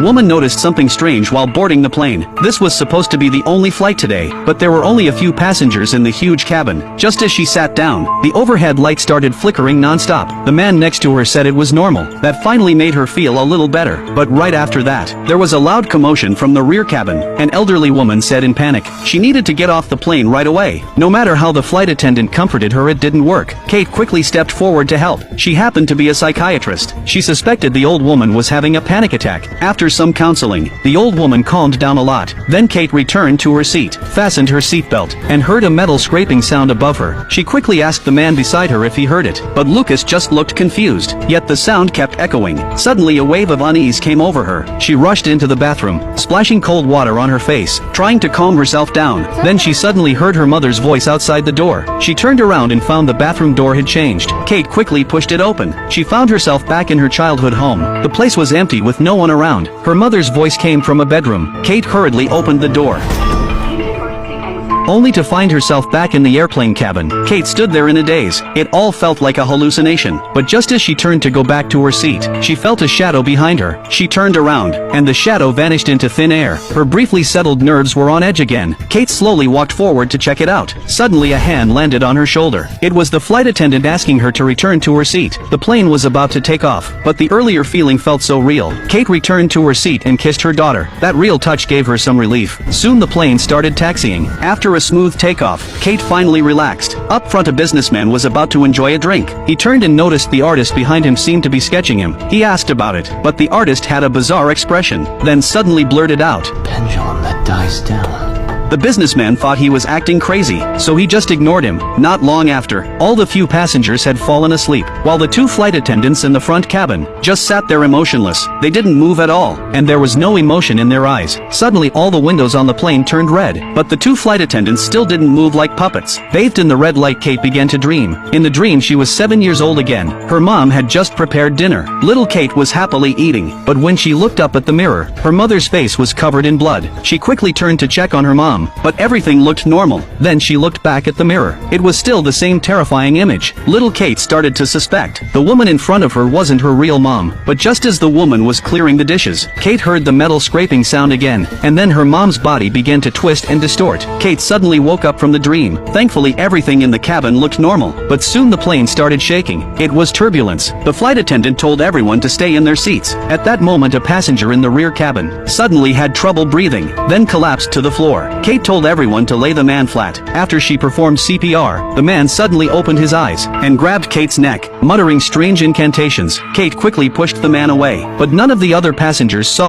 Woman noticed something strange while boarding the plane. This was supposed to be the only flight today, but there were only a few passengers in the huge cabin. Just as she sat down, the overhead light started flickering non-stop. The man next to her said it was normal. That finally made her feel a little better. But right after that, there was a loud commotion from the rear cabin. An elderly woman said in panic she needed to get off the plane right away. No matter how the flight attendant comforted her, it didn't work. Kate quickly stepped forward to help. She happened to be a psychiatrist. She suspected the old woman was having a panic attack. After some counseling, the old woman calmed down a lot. Then Kate returned to her seat, fastened her seatbelt, and heard a metal scraping sound above her. She quickly asked the man beside her if he heard it, but Lucas just looked confused. Yet the sound kept echoing. Suddenly a wave of unease came over her. She rushed into the bathroom, splashing cold water on her face, trying to calm herself down. Then she suddenly heard her mother's voice outside the door. She turned around and found the bathroom door had changed. Kate quickly pushed it open. She found herself back in her childhood home. The place was empty with no one around. Her mother's voice came from a bedroom. Kate hurriedly opened the door, only to find herself back in the airplane cabin. Kate stood there in a daze. It all felt like a hallucination. But just as she turned to go back to her seat, she felt a shadow behind her. She turned around, and the shadow vanished into thin air. Her briefly settled nerves were on edge again. Kate slowly walked forward to check it out. Suddenly a hand landed on her shoulder. It was the flight attendant asking her to return to her seat. The plane was about to take off, but the earlier feeling felt so real. Kate returned to her seat and kissed her daughter. That real touch gave her some relief. Soon the plane started taxiing. After a smooth takeoff, Kate finally relaxed. Up front, a businessman was about to enjoy a drink. He turned and noticed the artist behind him seemed to be sketching him. He asked about it, but the artist had a bizarre expression, then suddenly blurted out, "Pendulum that dies down." The businessman thought he was acting crazy, so he just ignored him. Not long after, all the few passengers had fallen asleep, while the two flight attendants in the front cabin just sat there emotionless. They didn't move at all, and there was no emotion in their eyes. Suddenly all the windows on the plane turned red, but the two flight attendants still didn't move like puppets. Bathed in the red light, Kate began to dream. In the dream, she was 7 years old again. Her mom had just prepared dinner. Little Kate was happily eating, but when she looked up at the mirror, her mother's face was covered in blood. She quickly turned to check on her mom, but everything looked normal. Then she looked back at the mirror. It was still the same terrifying image. Little Kate started to suspect the woman in front of her wasn't her real mom. But just as the woman was clearing the dishes, Kate heard the metal scraping sound again, and then her mom's body began to twist and distort. Kate suddenly woke up from the dream. Thankfully, everything in the cabin looked normal, but soon the plane started shaking. It was turbulence. The flight attendant told everyone to stay in their seats. At that moment, a passenger in the rear cabin suddenly had trouble breathing, then collapsed to the floor. Kate told everyone to lay the man flat. After she performed CPR, the man suddenly opened his eyes and grabbed Kate's neck, muttering strange incantations. Kate quickly pushed the man away, but none of the other passengers saw